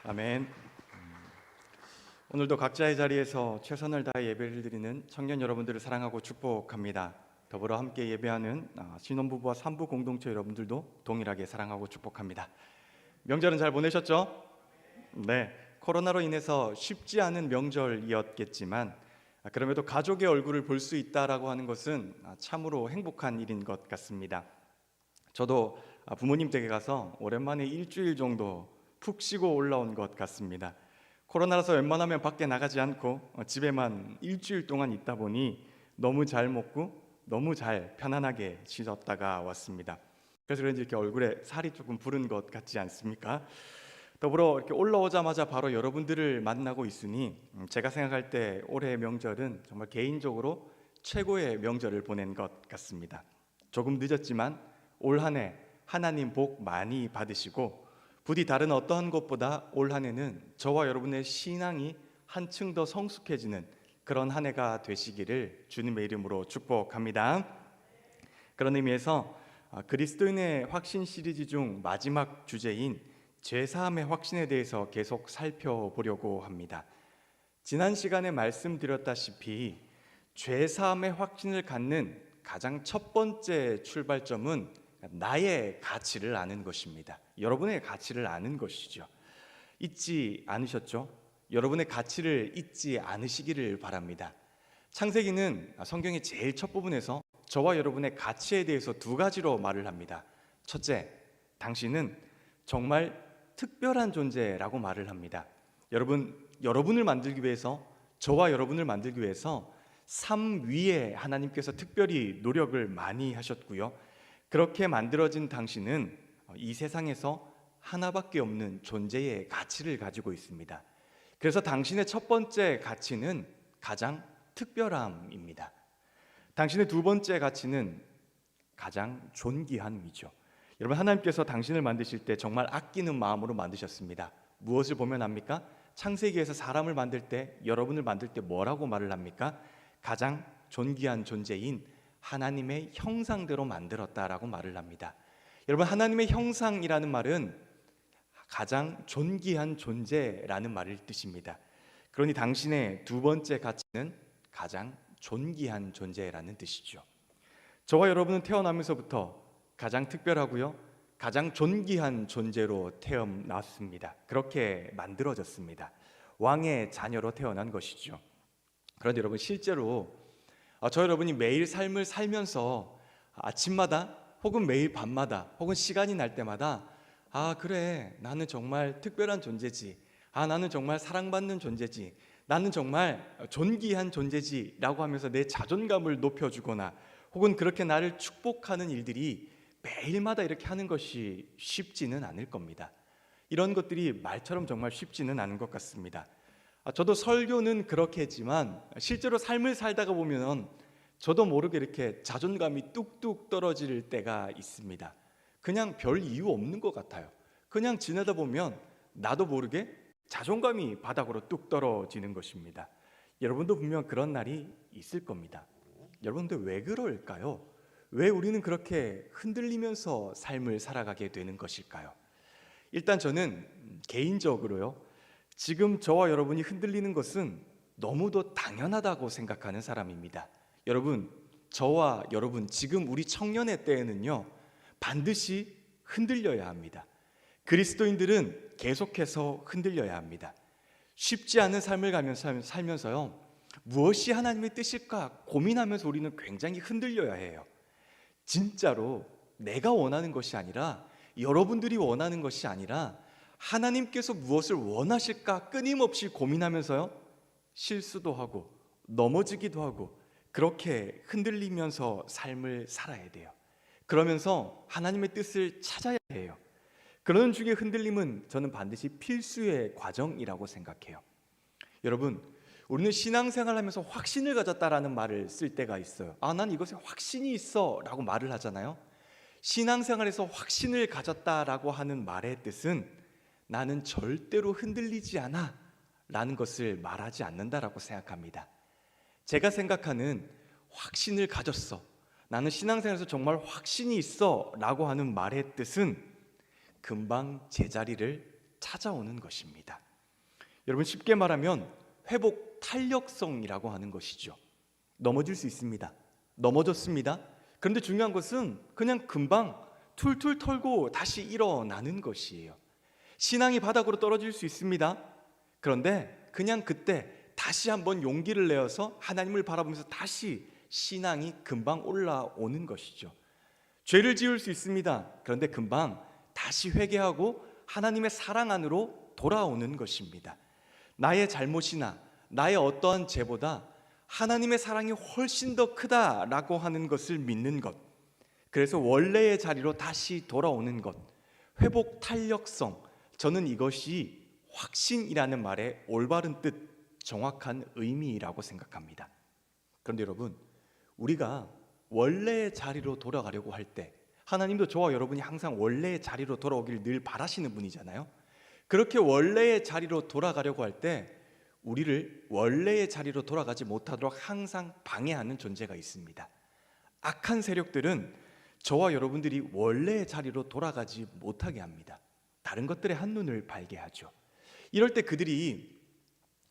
아멘. 오늘도 각자의 자리에서 최선을 다해 예배를 드리는 청년 여러분들을 사랑하고 축복합니다. 더불어 함께 예배하는 신혼부부와 산부 공동체 여러분들도 동일하게 사랑하고 축복합니다. 명절은 잘 보내셨죠? 네, 코로나로 인해서 쉽지 않은 명절이었겠지만 그럼에도 가족의 얼굴을 볼 수 있다라고 하는 것은 참으로 행복한 일인 것 같습니다. 저도 부모님 댁에 가서 오랜만에 일주일 정도 푹 쉬고 올라온 것 같습니다. 코로나라서 웬만하면 밖에 나가지 않고 집에만 일주일 동안 있다 보니 너무 잘 먹고 너무 잘 편안하게 쉬었다가 왔습니다. 그래서 그런지 이렇게 얼굴에 살이 조금 부른 것 같지 않습니까? 더불어 이렇게 올라오자마자 바로 여러분들을 만나고 있으니 제가 생각할 때 올해의 명절은 정말 개인적으로 최고의 명절을 보낸 것 같습니다. 조금 늦었지만 올 한 해 하나님 복 많이 받으시고 부디 다른 어떠한 것보다 올 한 해는 저와 여러분의 신앙이 한층 더 성숙해지는 그런 한 해가 되시기를 주님의 이름으로 축복합니다. 그런 의미에서 그리스도인의 확신 시리즈 중 마지막 주제인 죄사함의 확신에 대해서 계속 살펴보려고 합니다. 지난 시간에 말씀드렸다시피 죄사함의 확신을 갖는 가장 첫 번째 출발점은 나의 가치를 아는 것입니다. 여러분의 가치를 아는 것이죠. 잊지 않으셨죠? 여러분의 가치를 잊지 않으시기를 바랍니다. 창세기는 성경의 제일 첫 부분에서 저와 여러분의 가치에 대해서 두 가지로 말을 합니다. 첫째, 당신은 정말 특별한 존재라고 말을 합니다. 여러분을 만들기 위해서, 저와 여러분을 만들기 위해서 삶 위에 하나님께서 특별히 노력을 많이 하셨고요. 그렇게 만들어진 당신은 이 세상에서 하나밖에 없는 존재의 가치를 가지고 있습니다. 그래서 당신의 첫 번째 가치는 가장 특별함입니다. 당신의 두 번째 가치는 가장 존귀함이죠. 여러분, 하나님께서 당신을 만드실 때 정말 아끼는 마음으로 만드셨습니다. 무엇을 보면 압니까? 창세기에서 사람을 만들 때, 여러분을 만들 때 뭐라고 말을 합니까? 가장 존귀한 존재인 하나님의 형상대로 만들었다라고 말을 합니다. 여러분, 하나님의 형상이라는 말은 가장 존귀한 존재라는 말을 뜻입니다. 그러니 당신의 두 번째 가치는 가장 존귀한 존재라는 뜻이죠. 저와 여러분은 태어나면서부터 가장 특별하고요, 가장 존귀한 존재로 태어났습니다. 그렇게 만들어졌습니다. 왕의 자녀로 태어난 것이죠. 그런데 여러분, 실제로 저 여러분이 매일 삶을 살면서 아침마다 혹은 매일 밤마다 혹은 시간이 날 때마다 그래, 나는 정말 특별한 존재지, 나는 정말 사랑받는 존재지, 나는 정말 존귀한 존재지 라고 하면서 내 자존감을 높여주거나 혹은 그렇게 나를 축복하는 일들이 매일마다 이렇게 하는 것이 쉽지는 않을 겁니다. 이런 것들이 말처럼 정말 쉽지는 않은 것 같습니다. 저도 설교는 그렇게 했지만 실제로 삶을 살다가 보면 저도 모르게 이렇게 자존감이 뚝뚝 떨어질 때가 있습니다. 그냥 별 이유 없는 것 같아요. 그냥 지내다 보면 나도 모르게 자존감이 바닥으로 뚝 떨어지는 것입니다. 여러분도 분명 그런 날이 있을 겁니다. 여러분들 왜 그럴까요? 왜 우리는 그렇게 흔들리면서 삶을 살아가게 되는 것일까요? 일단 저는 개인적으로요, 지금 저와 여러분이 흔들리는 것은 너무도 당연하다고 생각하는 사람입니다. 여러분, 저와 여러분 지금 우리 청년의 때에는요, 반드시 흔들려야 합니다. 그리스도인들은 계속해서 흔들려야 합니다. 쉽지 않은 삶을 살면서요, 무엇이 하나님의 뜻일까 고민하면서 우리는 굉장히 흔들려야 해요. 진짜로 내가 원하는 것이 아니라, 여러분들이 원하는 것이 아니라 하나님께서 무엇을 원하실까 끊임없이 고민하면서요, 실수도 하고 넘어지기도 하고 그렇게 흔들리면서 삶을 살아야 돼요. 그러면서 하나님의 뜻을 찾아야 해요. 그러는 중에 흔들림은 저는 반드시 필수의 과정이라고 생각해요. 여러분, 우리는 신앙생활 하면서 확신을 가졌다라는 말을 쓸 때가 있어요. 난 이것에 확신이 있어 라고 말을 하잖아요. 신앙생활에서 확신을 가졌다라고 하는 말의 뜻은 나는 절대로 흔들리지 않아 라는 것을 말하지 않는다라고 생각합니다. 제가 생각하는 확신을 가졌어, 나는 신앙생활에서 정말 확신이 있어 라고 하는 말의 뜻은 금방 제자리를 찾아오는 것입니다. 여러분, 쉽게 말하면 회복 탄력성이라고 하는 것이죠. 넘어질 수 있습니다. 넘어졌습니다. 그런데 중요한 것은 그냥 금방 툴툴 털고 다시 일어나는 것이에요. 신앙이 바닥으로 떨어질 수 있습니다. 그런데 그냥 그때 다시 한번 용기를 내어서 하나님을 바라보면서 다시 신앙이 금방 올라오는 것이죠. 죄를 지을 수 있습니다. 그런데 금방 다시 회개하고 하나님의 사랑 안으로 돌아오는 것입니다. 나의 잘못이나 나의 어떠한 죄보다 하나님의 사랑이 훨씬 더 크다라고 하는 것을 믿는 것, 그래서 원래의 자리로 다시 돌아오는 것, 회복 탄력성, 저는 이것이 확신이라는 말의 올바른 뜻, 정확한 의미라고 생각합니다. 그런데 여러분, 우리가 원래의 자리로 돌아가려고 할 때, 하나님도 저와 여러분이 항상 원래의 자리로 돌아오기를 늘 바라시는 분이잖아요. 그렇게 원래의 자리로 돌아가려고 할 때 우리를 원래의 자리로 돌아가지 못하도록 항상 방해하는 존재가 있습니다. 악한 세력들은 저와 여러분들이 원래의 자리로 돌아가지 못하게 합니다. 다른 것들에 한눈을 팔게 하죠. 이럴 때 그들이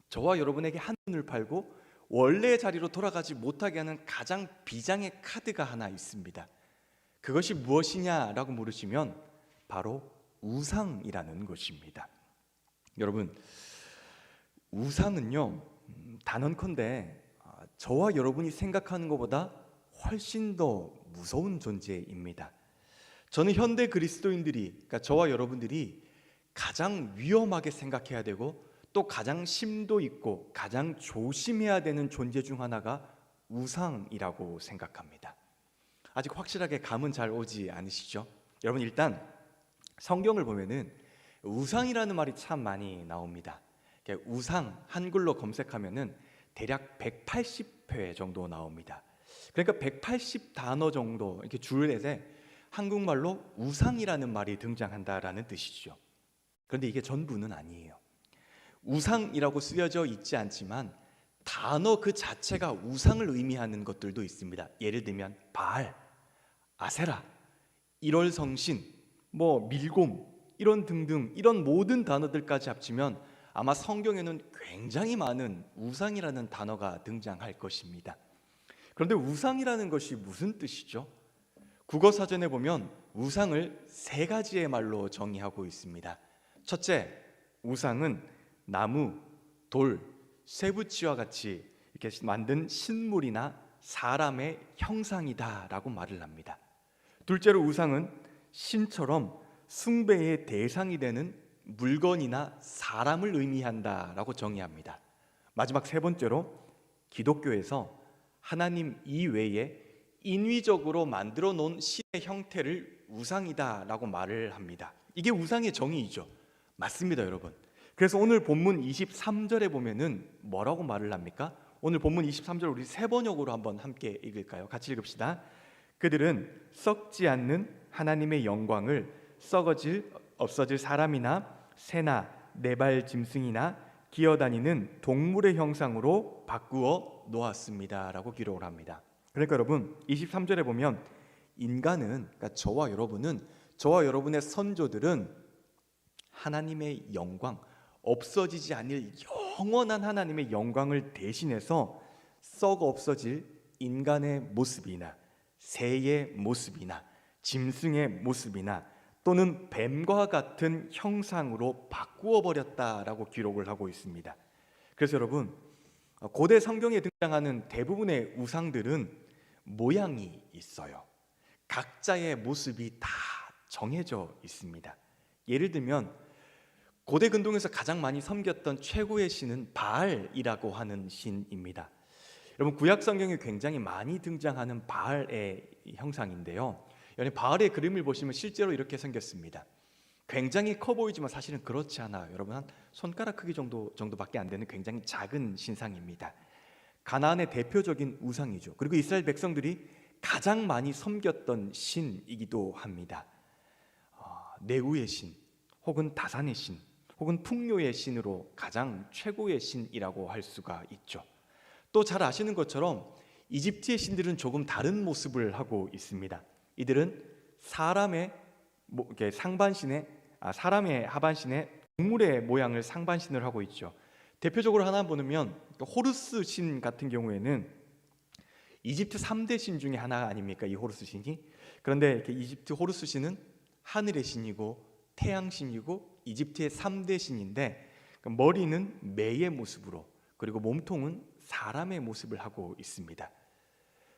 저와 여러분에게 한눈을 팔고 원래의 자리로 돌아가지 못하게 하는 가장 비장의 카드가 하나 있습니다. 그것이 무엇이냐라고 물으시면 바로 우상이라는 것입니다. 여러분, 우상은요, 단언컨대 저와 여러분이 생각하는 것보다 훨씬 더 무서운 존재입니다. 저는 현대 그리스도인들이, 그러니까 저와 여러분들이 가장 위험하게 생각해야 되고 또 가장 심도 있고 가장 조심해야 되는 존재 중 하나가 우상이라고 생각합니다. 아직 확실하게 감은 잘 오지 않으시죠? 여러분, 일단 성경을 보면은 우상이라는 말이 참 많이 나옵니다. 우상 한글로 검색하면은 대략 180회 정도 나옵니다. 그러니까 180단어 정도 이렇게 줄에서 한국말로 우상이라는 말이 등장한다라는 뜻이죠. 그런데 이게 전부는 아니에요. 우상이라고 쓰여져 있지 않지만 단어 그 자체가 우상을 의미하는 것들도 있습니다. 예를 들면 바알, 아세라, 일월성신, 밀곰 이런 등등, 이런 모든 단어들까지 합치면 아마 성경에는 굉장히 많은 우상이라는 단어가 등장할 것입니다. 그런데 우상이라는 것이 무슨 뜻이죠? 국어사전에 보면 우상을 세 가지의 말로 정의하고 있습니다. 첫째, 우상은 나무, 돌, 쇠붙이와 같이 이렇게 만든 신물이나 사람의 형상이다라고 말을 합니다. 둘째로, 우상은 신처럼 숭배의 대상이 되는 물건이나 사람을 의미한다라고 정의합니다. 마지막 세 번째로, 기독교에서 하나님 이외에 인위적으로 만들어 놓은 신의 형태를 우상이다라고 말을 합니다. 이게 우상의 정의이죠. 맞습니다, 여러분. 그래서 오늘 본문 23절에 보면은 뭐라고 말을 합니까? 오늘 본문 23절 우리 세 번역으로 한번 함께 읽을까요? 같이 읽읍시다. 그들은 썩지 않는 하나님의 영광을 썩어질 없어질 사람이나 새나 네발 짐승이나 기어다니는 동물의 형상으로 바꾸어 놓았습니다 라고 기록을 합니다. 그러니까 여러분, 23절에 보면 인간은, 그러니까 저와 여러분은, 저와 여러분의 선조들은 하나님의 영광, 없어지지 않을 영원한 하나님의 영광을 대신해서 썩어 없어질 인간의 모습이나 새의 모습이나 짐승의 모습이나 또는 뱀과 같은 형상으로 바꾸어 버렸다라고 기록을 하고 있습니다. 그래서 여러분, 고대 성경에 등장하는 대부분의 우상들은 모양이 있어요. 각자의 모습이 다 정해져 있습니다. 예를 들면 고대 근동에서 가장 많이 섬겼던 최고의 신은 바알이라고 하는 신입니다. 여러분, 구약 성경에 굉장히 많이 등장하는 바알의 형상인데요, 여러분, 바알의 그림을 보시면 실제로 이렇게 생겼습니다. 굉장히 커 보이지만 사실은 그렇지 않아요. 여러분, 한 손가락 크기 정도밖에 안 되는 굉장히 작은 신상입니다. 가나안의 대표적인 우상이죠. 그리고 이스라엘 백성들이 가장 많이 섬겼던 신이기도 합니다. 내우의 신, 혹은 다산의 신, 혹은 풍요의 신으로 가장 최고의 신이라고 할 수가 있죠. 또 잘 아시는 것처럼 이집트의 신들은 조금 다른 모습을 하고 있습니다. 이들은 사람의 상반신에 사람의 하반신에 동물의 모양을 상반신을 하고 있죠. 대표적으로 하나 보면 호루스 신 같은 경우에는 이집트 3대 신 중에 하나 아닙니까? 이 호루스 신이. 그런데 이렇게 이집트 호루스 신은 하늘의 신이고 태양 신이고 이집트의 3대 신인데, 머리는 매의 모습으로, 그리고 몸통은 사람의 모습을 하고 있습니다.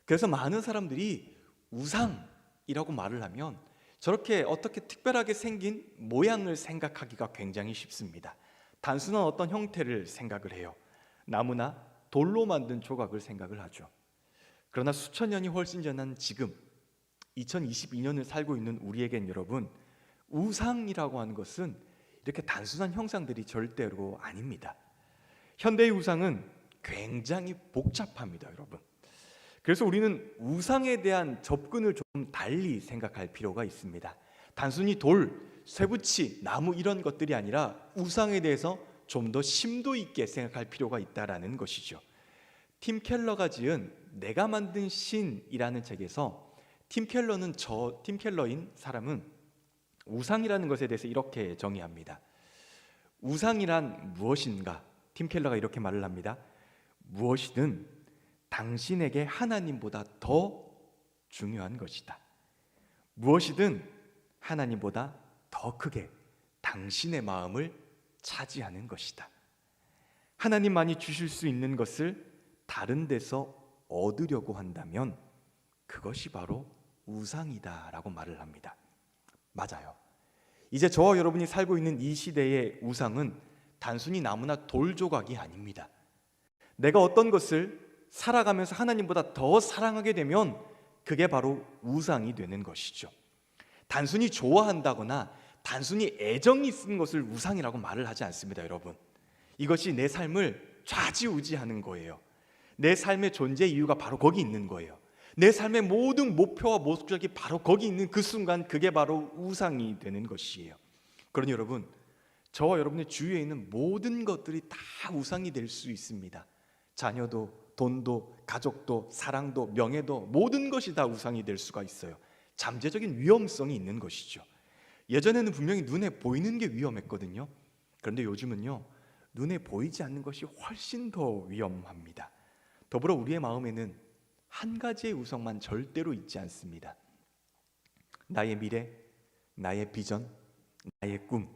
그래서 많은 사람들이 우상이라고 말을 하면 저렇게 어떻게 특별하게 생긴 모양을 생각하기가 굉장히 쉽습니다. 단순한 어떤 형태를 생각을 해요. 나무나 돌로 만든 조각을 생각을 하죠. 그러나 수천 년이 훨씬 지난 지금 2022년을 살고 있는 우리에겐 여러분, 우상이라고 하는 것은 이렇게 단순한 형상들이 절대로 아닙니다. 현대의 우상은 굉장히 복잡합니다, 여러분. 그래서 우리는 우상에 대한 접근을 좀 달리 생각할 필요가 있습니다. 단순히 돌, 쇠붙이, 나무 이런 것들이 아니라 우상에 대해서 좀 더 심도 있게 생각할 필요가 있다라는 것이죠. 팀 켈러가 지은 내가 만든 신이라는 책에서 팀 켈러인 사람은 우상이라는 것에 대해서 이렇게 정의합니다. 우상이란 무엇인가? 팀 켈러가 이렇게 말을 합니다. 무엇이든 당신에게 하나님보다 더 중요한 것이다. 무엇이든 하나님보다 더 크게 당신의 마음을 차지하는 것이다. 하나님만이 주실 수 있는 것을 다른 데서 얻으려고 한다면 그것이 바로 우상이다라고 말을 합니다. 맞아요. 이제 저와 여러분이 살고 있는 이 시대의 우상은 단순히 나무나 돌 조각이 아닙니다. 내가 어떤 것을 살아가면서 하나님보다 더 사랑하게 되면 그게 바로 우상이 되는 것이죠. 단순히 좋아한다거나 단순히 애정이 있는 것을 우상이라고 말을 하지 않습니다, 여러분. 이것이 내 삶을 좌지우지하는 거예요. 내 삶의 존재 이유가 바로 거기 있는 거예요. 내 삶의 모든 목표와 목적이 바로 거기 있는 그 순간, 그게 바로 우상이 되는 것이에요. 그러니 여러분, 저와 여러분의 주위에 있는 모든 것들이 다 우상이 될 수 있습니다. 자녀도, 돈도, 가족도, 사랑도, 명예도, 모든 것이 다 우상이 될 수가 있어요. 잠재적인 위험성이 있는 것이죠. 예전에는 분명히 눈에 보이는 게 위험했거든요. 그런데 요즘은요, 눈에 보이지 않는 것이 훨씬 더 위험합니다. 더불어 우리의 마음에는 한 가지의 우상만 절대로 있지 않습니다. 나의 미래, 나의 비전, 나의 꿈,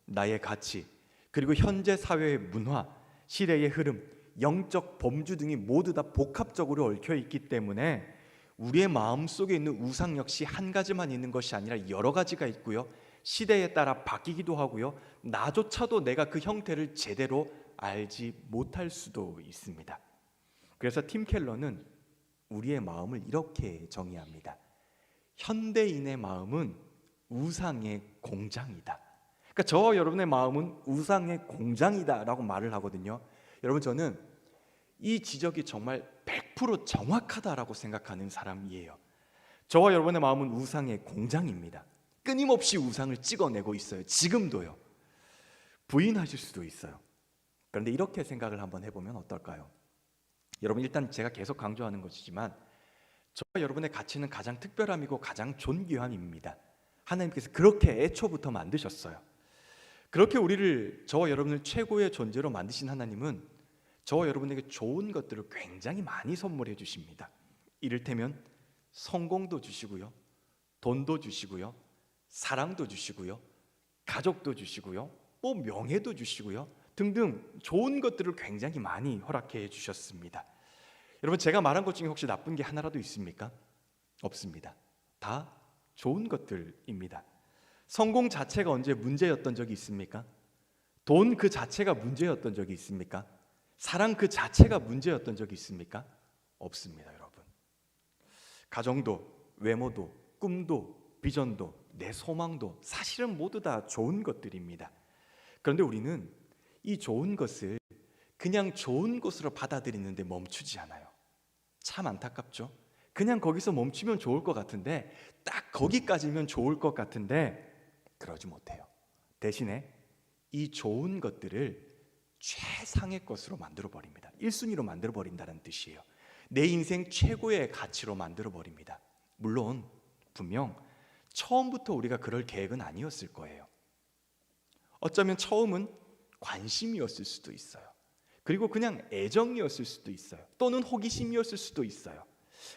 나의 가치, 그리고 현재 사회의 문화, 시대의 흐름, 영적 범주 등이 모두 다 복합적으로 얽혀 있기 때문에 우리의 마음속에 있는 우상 역시 한 가지만 있는 것이 아니라 여러 가지가 있고요, 시대에 따라 바뀌기도 하고요, 나조차도 내가 그 형태를 제대로 알지 못할 수도 있습니다. 그래서 팀 켈러는 우리의 마음을 이렇게 정의합니다. 현대인의 마음은 우상의 공장이다. 그러니까 저와 여러분의 마음은 우상의 공장이다 라고 말을 하거든요. 여러분, 저는 이 지적이 정말 100% 정확하다라고 생각하는 사람이에요. 저와 여러분의 마음은 우상의 공장입니다. 끊임없이 우상을 찍어내고 있어요. 지금도요. 부인하실 수도 있어요. 그런데 이렇게 생각을 한번 해보면 어떨까요? 여러분, 일단 제가 계속 강조하는 것이지만 저와 여러분의 가치는 가장 특별함이고 가장 존귀함입니다. 하나님께서 그렇게 애초부터 만드셨어요. 그렇게 저와 여러분을 최고의 존재로 만드신 하나님은 저와 여러분에게 좋은 것들을 굉장히 많이 선물해 주십니다. 이를테면 성공도 주시고요, 돈도 주시고요, 사랑도 주시고요, 가족도 주시고요, 또 명예도 주시고요 등등 좋은 것들을 굉장히 많이 허락해 주셨습니다. 여러분, 제가 말한 것 중에 혹시 나쁜 게 하나라도 있습니까? 없습니다. 다 좋은 것들입니다. 성공 자체가 언제 문제였던 적이 있습니까? 돈 그 자체가 문제였던 적이 있습니까? 사랑 그 자체가 문제였던 적이 있습니까? 없습니다, 여러분. 가정도, 외모도, 꿈도, 비전도, 내 소망도 사실은 모두 다 좋은 것들입니다. 그런데 우리는 이 좋은 것을 그냥 좋은 것으로 받아들이는데 멈추지 않아요. 참 안타깝죠? 그냥 거기서 멈추면 좋을 것 같은데, 딱 거기까지면 좋을 것 같은데 그러지 못해요. 대신에 이 좋은 것들을 최상의 것으로 만들어 버립니다. 1순위로 만들어 버린다는 뜻이에요. 내 인생 최고의 가치로 만들어 버립니다. 물론 분명 처음부터 우리가 그럴 계획은 아니었을 거예요. 어쩌면 처음은 관심이었을 수도 있어요. 그리고 그냥 애정이었을 수도 있어요. 또는 호기심이었을 수도 있어요.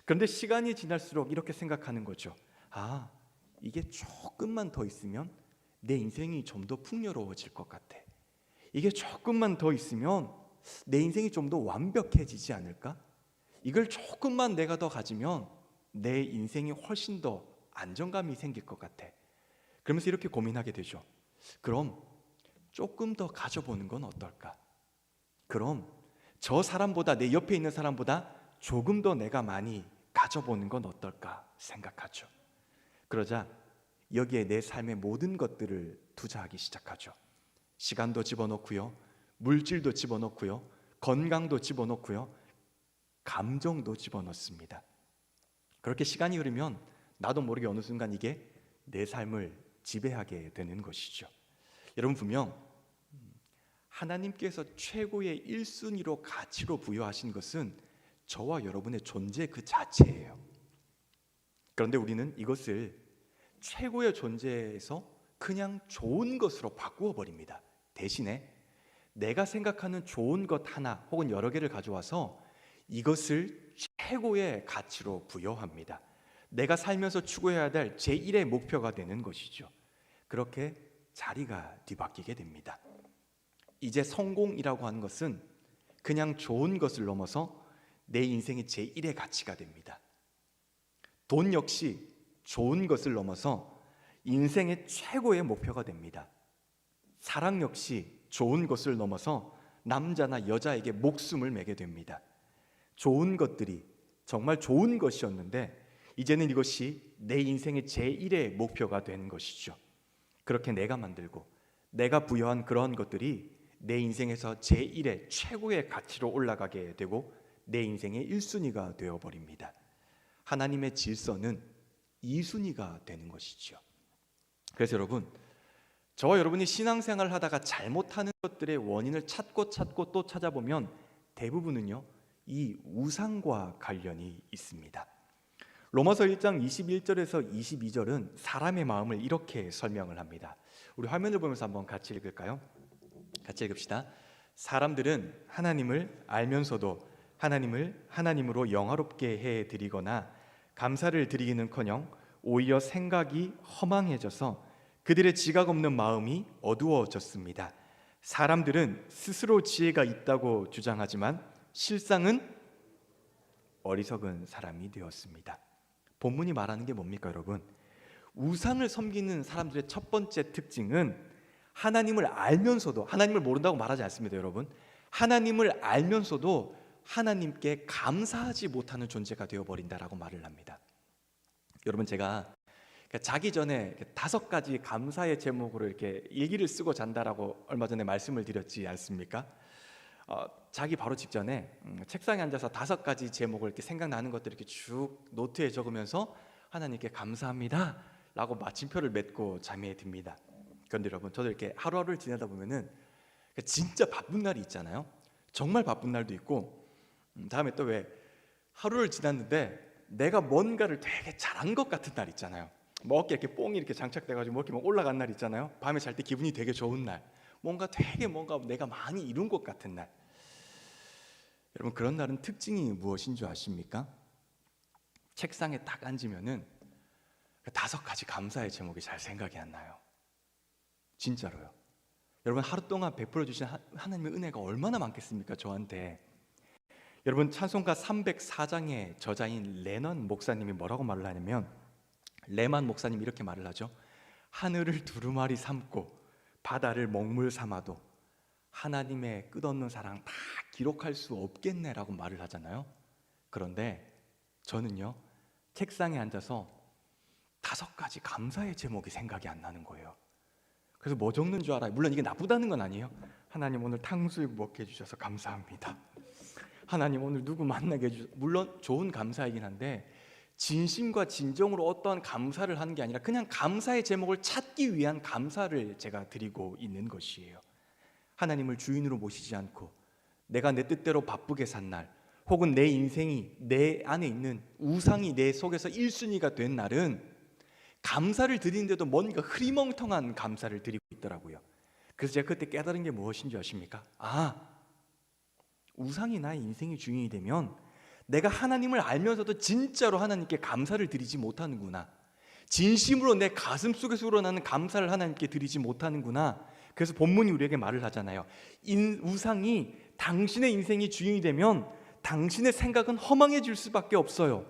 그런데 시간이 지날수록 이렇게 생각하는 거죠. 아, 이게 조금만 더 있으면 내 인생이 좀 더 풍요로워질 것 같아. 이게 조금만 더 있으면 내 인생이 좀 더 완벽해지지 않을까? 이걸 조금만 내가 더 가지면 내 인생이 훨씬 더 안정감이 생길 것 같아. 그러면서 이렇게 고민하게 되죠. 그럼 조금 더 가져보는 건 어떨까? 그럼 저 사람보다, 내 옆에 있는 사람보다 조금 더 내가 많이 가져보는 건 어떨까 생각하죠. 그러자 여기에 내 삶의 모든 것들을 투자하기 시작하죠. 시간도 집어넣고요, 물질도 집어넣고요, 건강도 집어넣고요, 감정도 집어넣습니다. 그렇게 시간이 흐르면 나도 모르게 어느 순간 이게 내 삶을 지배하게 되는 것이죠. 여러분, 분명 하나님께서 최고의 1순위로 가치로 부여하신 것은 저와 여러분의 존재 그 자체예요. 그런데 우리는 이것을 최고의 존재에서 그냥 좋은 것으로 바꾸어 버립니다. 대신에 내가 생각하는 좋은 것 하나 혹은 여러 개를 가져와서 이것을 최고의 가치로 부여합니다. 내가 살면서 추구해야 될 제1의 목표가 되는 것이죠. 그렇게 자리가 뒤바뀌게 됩니다. 이제 성공이라고 하는 것은 그냥 좋은 것을 넘어서 내 인생의 제1의 가치가 됩니다. 돈 역시 좋은 것을 넘어서 인생의 최고의 목표가 됩니다. 사랑 역시 좋은 것을 넘어서 남자나 여자에게 목숨을 매게 됩니다. 좋은 것들이 정말 좋은 것이었는데 이제는 이것이 내 인생의 제1의 목표가 된 것이죠. 그렇게 내가 만들고 내가 부여한 그러한 것들이 내 인생에서 제1의 최고의 가치로 올라가게 되고 내 인생의 1순위가 되어버립니다. 하나님의 질서는 2순위가 되는 것이죠. 그래서 여러분, 저와 여러분이 신앙생활을 하다가 잘못하는 것들의 원인을 찾고 또 찾아보면 대부분은요, 이 우상과 관련이 있습니다. 로마서 1장 21절에서 22절은 사람의 마음을 이렇게 설명을 합니다. 우리 화면을 보면서 한번 같이 읽을까요? 같이 읽읍시다. 사람들은 하나님을 알면서도 하나님을 하나님으로 영화롭게 해 드리거나 감사를 드리기는커녕 오히려 생각이 허망해져서 그들의 지각 없는 마음이 어두워졌습니다. 사람들은 스스로 지혜가 있다고 주장하지만 실상은 어리석은 사람이 되었습니다. 본문이 말하는 게 뭡니까, 여러분? 우상을 섬기는 사람들의 첫 번째 특징은 하나님을 알면서도, 하나님을 모른다고 말하지 않습니다, 여러분. 하나님을 알면서도 하나님께 감사하지 못하는 존재가 되어버린다라고 말을 합니다. 여러분, 제가 자기 전에 5가지 감사의 제목으로 이렇게 일기를 쓰고 잔다라고 얼마 전에 말씀을 드렸지 않습니까? 자기 바로 직전에 책상에 앉아서 5가지 제목을 이렇게 생각나는 것들을 이렇게 쭉 노트에 적으면서 하나님께 감사합니다 라고 마침표를 맺고 잠에 듭니다. 그런데 여러분, 저도 이렇게 하루하루를 지내다 보면은 진짜 바쁜 날이 있잖아요. 정말 바쁜 날도 있고, 다음에 또 왜 하루를 지났는데 내가 뭔가를 되게 잘한 것 같은 날 있잖아요. 뭐 어깨에 이렇게 뽕이 이렇게 장착돼가지고 뭐 이렇게 막 올라간 날 있잖아요. 밤에 잘 때 기분이 되게 좋은 날, 뭔가 내가 많이 이룬 것 같은 날. 여러분, 그런 날은 특징이 무엇인 줄 아십니까? 책상에 딱 앉으면은 5가지 감사의 제목이 잘 생각이 안 나요. 진짜로요. 여러분, 하루 동안 베풀어 주신 하나님의 은혜가 얼마나 많겠습니까, 저한테. 여러분, 찬송가 304장의 저자인 레넌 목사님이 뭐라고 말을 하냐면, 레만 목사님이 이렇게 말을 하죠. 하늘을 두루마리 삼고 바다를 먹물 삼아도 하나님의 끝없는 사랑 다 기록할 수 없겠네라고 말을 하잖아요. 그런데 저는요, 책상에 앉아서 5가지 감사의 제목이 생각이 안 나는 거예요. 그래서 뭐 적는 줄 알아요? 물론 이게 나쁘다는 건 아니에요. 하나님, 오늘 탕수육 먹게 해주셔서 감사합니다. 하나님, 오늘 누구 만나게 해주셔서, 물론 좋은 감사이긴 한데 진심과 진정으로 어떠한 감사를 하는 게 아니라 그냥 감사의 제목을 찾기 위한 감사를 제가 드리고 있는 것이에요. 하나님을 주인으로 모시지 않고 내가 내 뜻대로 바쁘게 산 날, 혹은 내 인생이 내 안에 있는 우상이 내 속에서 1순위가 된 날은 감사를 드리는데도 뭔가 흐리멍텅한 감사를 드리고 있더라고요. 그래서 제가 그때 깨달은 게 무엇인지 아십니까? 우상이 나의 인생의 주인이 되면 내가 하나님을 알면서도 진짜로 하나님께 감사를 드리지 못하는구나. 진심으로 내 가슴 속에서 우러나는 감사를 하나님께 드리지 못하는구나. 그래서 본문이 우리에게 말을 하잖아요. 우상이 당신의 인생의 주인이 되면 당신의 생각은 허망해질 수밖에 없어요.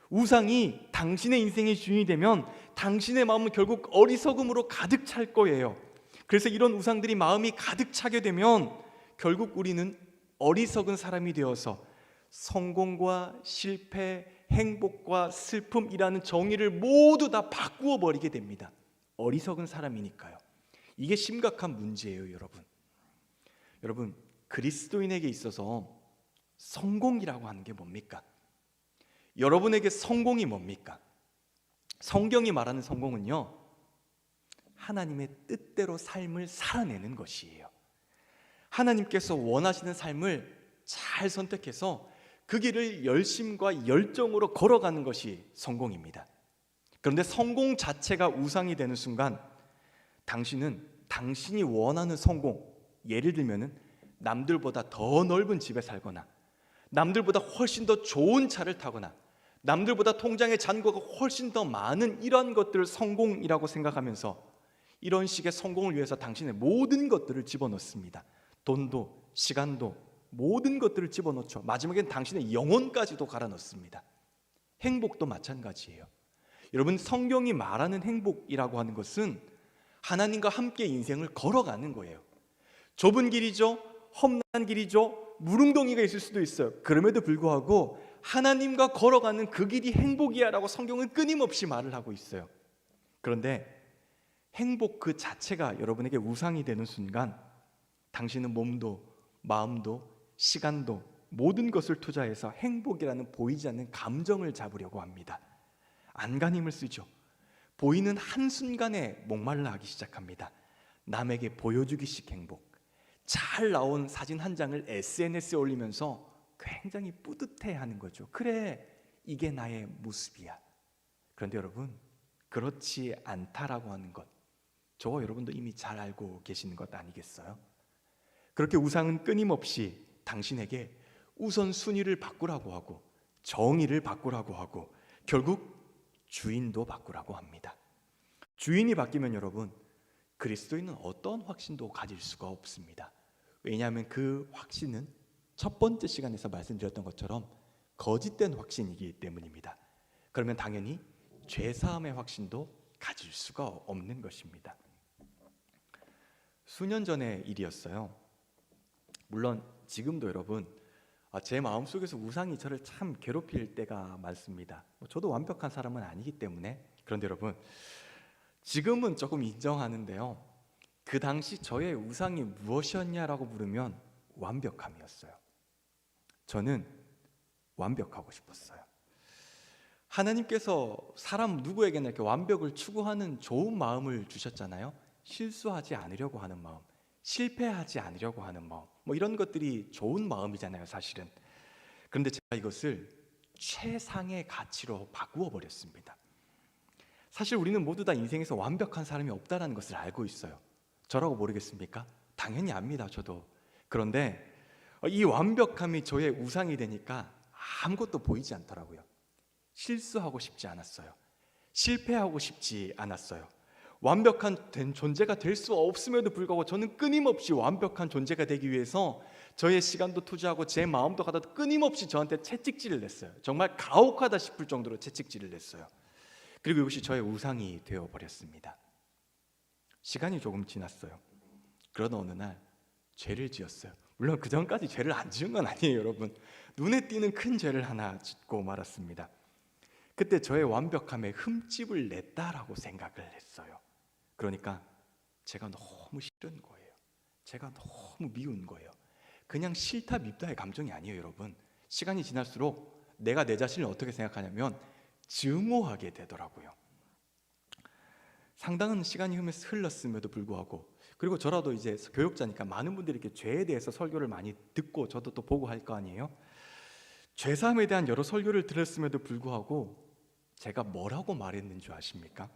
우상이 당신의 인생의 주인이 되면 당신의 마음은 결국 어리석음으로 가득 찰 거예요. 그래서 이런 우상들이 마음이 가득 차게 되면 결국 우리는 어리석은 사람이 되어서 성공과 실패, 행복과 슬픔이라는 정의를 모두 다 바꾸어 버리게 됩니다. 어리석은 사람이니까요. 이게 심각한 문제예요, 여러분. 여러분, 그리스도인에게 있어서 성공이라고 하는 게 뭡니까? 여러분에게 성공이 뭡니까? 성경이 말하는 성공은요, 하나님의 뜻대로 삶을 살아내는 것이에요. 하나님께서 원하시는 삶을 잘 선택해서 그 길을 열심과 열정으로 걸어가는 것이 성공입니다. 그런데 성공 자체가 우상이 되는 순간 당신은 당신이 원하는 성공, 예를 들면은 남들보다 더 넓은 집에 살거나 남들보다 훨씬 더 좋은 차를 타거나 남들보다 통장에 잔고가 훨씬 더 많은 이런 것들을 성공이라고 생각하면서 이런 식의 성공을 위해서 당신의 모든 것들을 집어넣습니다. 돈도 시간도 모든 것들을 집어넣죠. 마지막엔 당신의 영혼까지도 갈아 넣습니다. 행복도 마찬가지예요. 여러분, 성경이 말하는 행복이라고 하는 것은 하나님과 함께 인생을 걸어가는 거예요. 좁은 길이죠, 험난한 길이죠, 무릉덩이가 있을 수도 있어요. 그럼에도 불구하고 하나님과 걸어가는 그 길이 행복이야 라고 성경은 끊임없이 말을 하고 있어요. 그런데 행복 그 자체가 여러분에게 우상이 되는 순간 당신은 몸도 마음도 시간도 모든 것을 투자해서 행복이라는 보이지 않는 감정을 잡으려고 합니다. 안간힘을 쓰죠. 보이는 한순간에 목말라 하기 시작합니다. 남에게 보여주기식 행복, 잘 나온 사진 한 장을 SNS에 올리면서 굉장히 뿌듯해하는 거죠. 그래, 이게 나의 모습이야. 그런데 여러분, 그렇지 않다라고 하는 것, 저와 여러분도 이미 잘 알고 계시는 것 아니겠어요? 그렇게 우상은 끊임없이 당신에게 우선순위를 바꾸라고 하고 정의를 바꾸라고 하고 결국 주인도 바꾸라고 합니다. 주인이 바뀌면 여러분, 그리스도인은 어떤 확신도 가질 수가 없습니다. 왜냐하면 그 확신은 첫 번째 시간에서 말씀드렸던 것처럼 거짓된 확신이기 때문입니다. 그러면 당연히 죄사함의 확신도 가질 수가 없는 것입니다. 수년 전의 일이었어요. 물론 지금도 여러분, 제 마음속에서 우상이 저를 참 괴롭힐 때가 많습니다. 저도 완벽한 사람은 아니기 때문에. 그런데 여러분, 지금은 조금 인정하는데요, 그 당시 저의 우상이 무엇이었냐라고 물으면 완벽함이었어요. 저는 완벽하고 싶었어요. 하나님께서 사람 누구에게나 이렇게 완벽을 추구하는 좋은 마음을 주셨잖아요. 실수하지 않으려고 하는 마음, 실패하지 않으려고 하는 마음, 이런 것들이 좋은 마음이잖아요, 사실은. 그런데 제가 이것을 최상의 가치로 바꾸어 버렸습니다. 사실 우리는 모두 다 인생에서 완벽한 사람이 없다는 것을 알고 있어요. 저라고 모르겠습니까? 당연히 압니다, 저도. 그런데 이 완벽함이 저의 우상이 되니까 아무것도 보이지 않더라고요. 실수하고 싶지 않았어요. 실패하고 싶지 않았어요. 완벽한 존재가 될 수 없음에도 불구하고 저는 끊임없이 완벽한 존재가 되기 위해서 저의 시간도 투자하고 제 마음도 갖다 끊임없이 저한테 채찍질을 냈어요. 정말 가혹하다 싶을 정도로 채찍질을 냈어요. 그리고 이것이 저의 우상이 되어버렸습니다. 시간이 조금 지났어요. 그러던 어느 날 죄를 지었어요. 물론 그 전까지 죄를 안 지은 건 아니에요, 여러분. 눈에 띄는 큰 죄를 하나 짓고 말았습니다. 그때 저의 완벽함에 흠집을 냈다라고 생각을 했어요. 그러니까 제가 너무 싫은 거예요. 제가 너무 미운 거예요. 그냥 싫다 밉다의 감정이 아니에요, 여러분. 시간이 지날수록 내가 내 자신을 어떻게 생각하냐면 증오하게 되더라고요. 상당한 시간이 흘렀음에도 불구하고, 그리고 저라도 이제 교육자니까 많은 분들이 이렇게 죄에 대해서 설교를 많이 듣고 저도 또 보고 할 거 아니에요. 죄사함에 대한 여러 설교를 들었음에도 불구하고 제가 뭐라고 말했는 줄 아십니까?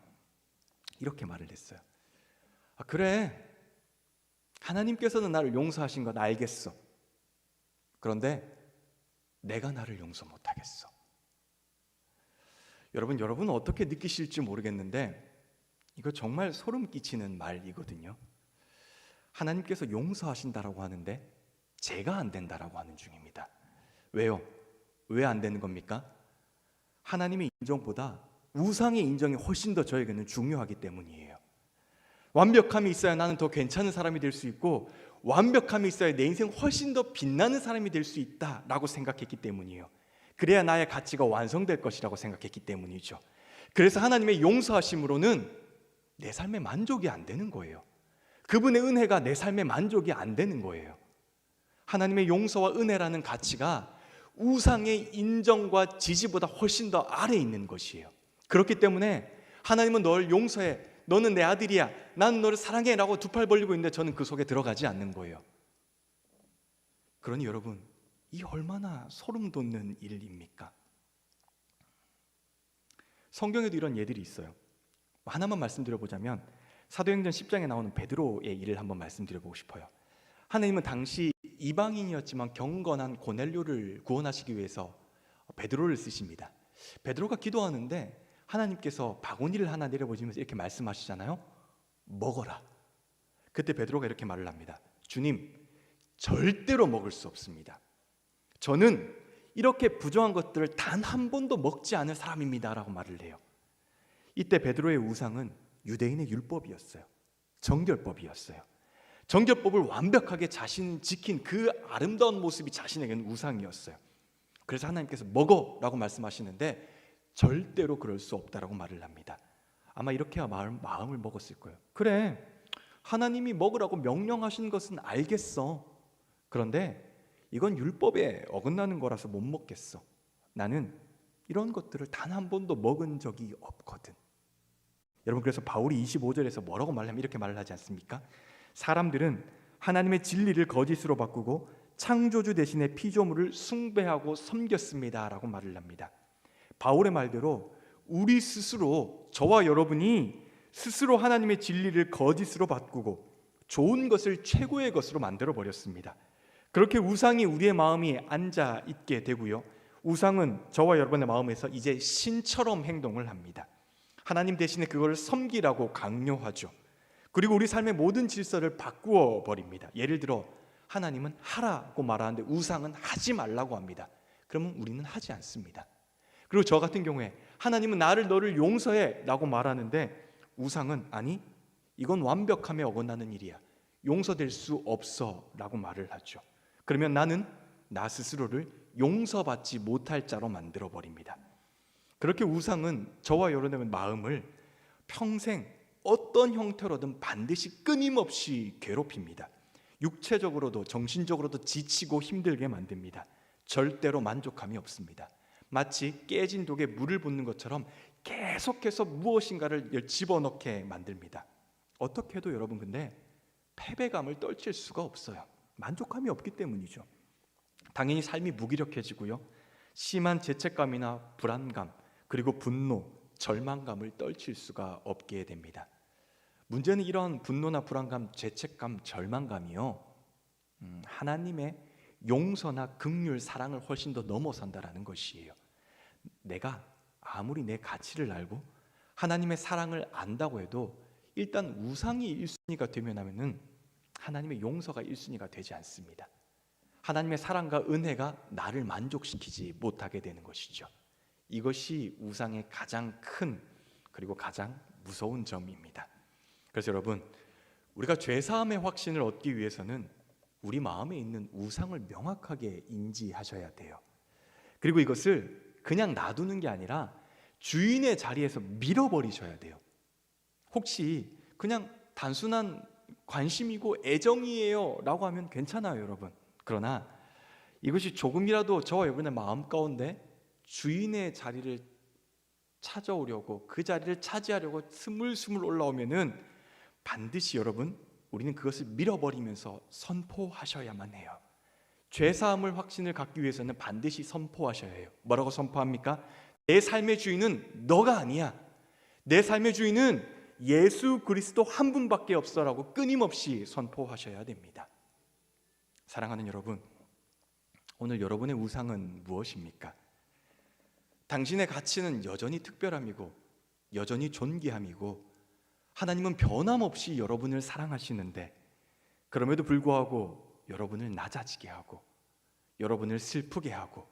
이렇게 말을 했어요. 그래, 하나님께서는 나를 용서하신 건 알겠어. 그런데 내가 나를 용서 못하겠어. 여러분은 어떻게 느끼실지 모르겠는데 이거 정말 소름 끼치는 말이거든요. 하나님께서 용서하신다라고 하는데 제가 안 된다라고 하는 중입니다. 왜요? 왜 안 되는 겁니까? 하나님의 인정보다 우상의 인정이 훨씬 더 저에게는 중요하기 때문이에요. 완벽함이 있어야 나는 더 괜찮은 사람이 될 수 있고, 완벽함이 있어야 내 인생 훨씬 더 빛나는 사람이 될 수 있다라고 생각했기 때문이에요. 그래야 나의 가치가 완성될 것이라고 생각했기 때문이죠. 그래서 하나님의 용서하심으로는 내 삶에 만족이 안 되는 거예요. 그분의 은혜가 내 삶에 만족이 안 되는 거예요. 하나님의 용서와 은혜라는 가치가 우상의 인정과 지지보다 훨씬 더 아래에 있는 것이에요. 그렇기 때문에 하나님은 널 용서해, 너는 내 아들이야, 나는 너를 사랑해 라고 두 팔 벌리고 있는데 저는 그 속에 들어가지 않는 거예요. 그러니 여러분, 이 얼마나 소름 돋는 일입니까? 성경에도 이런 예들이 있어요. 하나만 말씀드려보자면 사도행전 10장에 나오는 베드로의 일을 한번 말씀드려보고 싶어요. 하나님은 당시 이방인이었지만 경건한 고넬료를 구원하시기 위해서 베드로를 쓰십니다. 베드로가 기도하는데 하나님께서 바구니를 하나 내려보시면서 이렇게 말씀하시잖아요. 먹어라. 그때 베드로가 이렇게 말을 합니다. 주님, 절대로 먹을 수 없습니다. 저는 이렇게 부정한 것들을 단 한 번도 먹지 않을 사람입니다 라고 말을 해요. 이때 베드로의 우상은 유대인의 율법이었어요. 정결법이었어요. 정결법을 완벽하게 자신 지킨 그 아름다운 모습이 자신에게는 우상이었어요. 그래서 하나님께서 먹어라고 말씀하시는데 절대로 그럴 수 없다라고 말을 합니다. 아마 이렇게 마음을 먹었을 거예요. 그래, 하나님이 먹으라고 명령하신 것은 알겠어. 그런데 이건 율법에 어긋나는 거라서 못 먹겠어. 나는 이런 것들을 단 한 번도 먹은 적이 없거든. 여러분, 그래서 바울이 25절에서 뭐라고 말하면 이렇게 말을 하지 않습니까? 사람들은 하나님의 진리를 거짓으로 바꾸고 창조주 대신에 피조물을 숭배하고 섬겼습니다 라고 말을 합니다. 바울의 말대로 우리 스스로, 저와 여러분이 스스로 하나님의 진리를 거짓으로 바꾸고 좋은 것을 최고의 것으로 만들어 버렸습니다. 그렇게 우상이 우리의 마음에 앉아 있게 되고요, 우상은 저와 여러분의 마음에서 이제 신처럼 행동을 합니다. 하나님 대신에 그걸 섬기라고 강요하죠. 그리고 우리 삶의 모든 질서를 바꾸어 버립니다. 예를 들어 하나님은 하라고 말하는데 우상은 하지 말라고 합니다. 그러면 우리는 하지 않습니다. 그리고 저 같은 경우에 하나님은 너를 용서해 라고 말하는데 우상은 아니, 이건 완벽함에 어긋나는 일이야, 용서될 수 없어 라고 말을 하죠. 그러면 나는 나 스스로를 용서받지 못할 자로 만들어 버립니다. 그렇게 우상은 저와 여러분의 마음을 평생 어떤 형태로든 반드시 끊임없이 괴롭힙니다. 육체적으로도 정신적으로도 지치고 힘들게 만듭니다. 절대로 만족감이 없습니다. 마치 깨진 독에 물을 붓는 것처럼 계속해서 무엇인가를 집어넣게 만듭니다. 어떻게 해도 여러분 근데 패배감을 떨칠 수가 없어요. 만족감이 없기 때문이죠. 당연히 삶이 무기력해지고요, 심한 죄책감이나 불안감, 그리고 분노, 절망감을 떨칠 수가 없게 됩니다. 문제는 이런 분노나 불안감, 죄책감, 절망감이요, 하나님의 용서나 긍휼, 사랑을 훨씬 더 넘어선다라는 것이에요. 내가 아무리 내 가치를 알고 하나님의 사랑을 안다고 해도 일단 우상이 1순위가 되면 하나님의 용서가 1순위가 되지 않습니다. 하나님의 사랑과 은혜가 나를 만족시키지 못하게 되는 것이죠. 이것이 우상의 가장 큰 그리고 가장 무서운 점입니다. 그래서 여러분, 우리가 죄사함의 확신을 얻기 위해서는 우리 마음에 있는 우상을 명확하게 인지하셔야 돼요. 그리고 이것을 그냥 놔두는 게 아니라 주인의 자리에서 밀어버리셔야 돼요. 혹시 그냥 단순한 관심이고 애정이에요 라고 하면 괜찮아요, 여러분. 그러나 이것이 조금이라도 저와 여러분의 마음 가운데 주인의 자리를 찾아오려고, 그 자리를 차지하려고 스물스물 올라오면은 반드시 여러분, 우리는 그것을 밀어버리면서 선포하셔야만 해요. 죄사함을 확신을 갖기 위해서는 반드시 선포하셔야 해요. 뭐라고 선포합니까? 내 삶의 주인은 너가 아니야. 내 삶의 주인은 예수 그리스도 한 분밖에 없어라고 끊임없이 선포하셔야 됩니다. 사랑하는 여러분, 오늘 여러분의 우상은 무엇입니까? 당신의 가치는 여전히 특별함이고 여전히 존귀함이고 하나님은 변함없이 여러분을 사랑하시는데, 그럼에도 불구하고 여러분을 낮아지게 하고 여러분을 슬프게 하고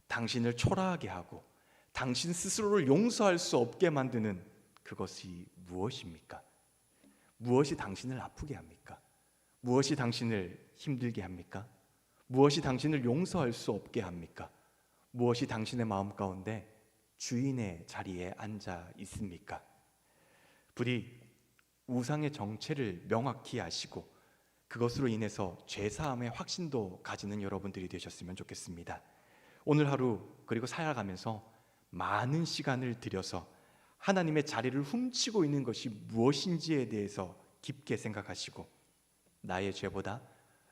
당신을 초라하게 하고 당신 스스로를 용서할 수 없게 만드는 그것이 무엇입니까? 무엇이 당신을 아프게 합니까? 무엇이 당신을 힘들게 합니까? 무엇이 당신을 용서할 수 없게 합니까? 무엇이 당신의 마음 가운데 주인의 자리에 앉아 있습니까? 부디 우상의 정체를 명확히 아시고 그것으로 인해서 죄사함의 확신도 가지는 여러분들이 되셨으면 좋겠습니다. 오늘 하루 그리고 살아가면서 많은 시간을 들여서 하나님의 자리를 훔치고 있는 것이 무엇인지에 대해서 깊게 생각하시고, 나의 죄보다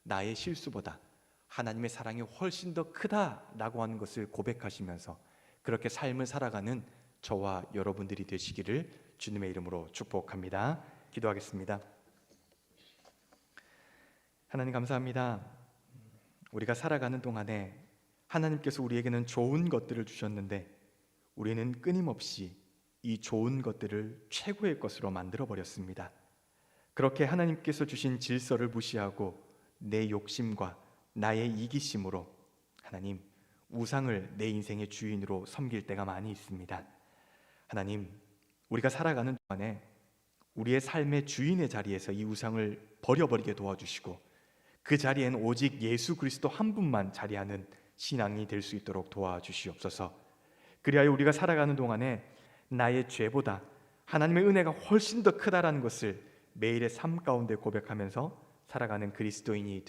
나의 실수보다 하나님의 사랑이 훨씬 더 크다라고 하는 것을 고백하시면서 그렇게 삶을 살아가는 저와 여러분들이 되시기를 주님의 이름으로 축복합니다. 기도하겠습니다. 하나님 감사합니다. 우리가 살아가는 동안에 하나님께서 우리에게는 좋은 것들을 주셨는데 우리는 끊임없이 이 좋은 것들을 최고의 것으로 만들어 버렸습니다. 그렇게 하나님께서 주신 질서를 무시하고 내 욕심과 나의 이기심으로 하나님, 우상을 내 인생의 주인으로 섬길 때가 많이 있습니다. 하나님, 우리가 살아가는 동안에 우리의 삶의 주인의 자리에서 이 우상을 버려버리게 도와주시고 그 자리에는 오직 예수 그리스도 한 분만 자리하는 신앙이 될 수 있도록 도와주시옵소서. 그리하여 우리가 살아가는 동안에 나의 죄보다 하나님의 은혜가 훨씬 더 크다라는 것을 매일의 삶 가운데 고백하면서 살아가는 그리스도인이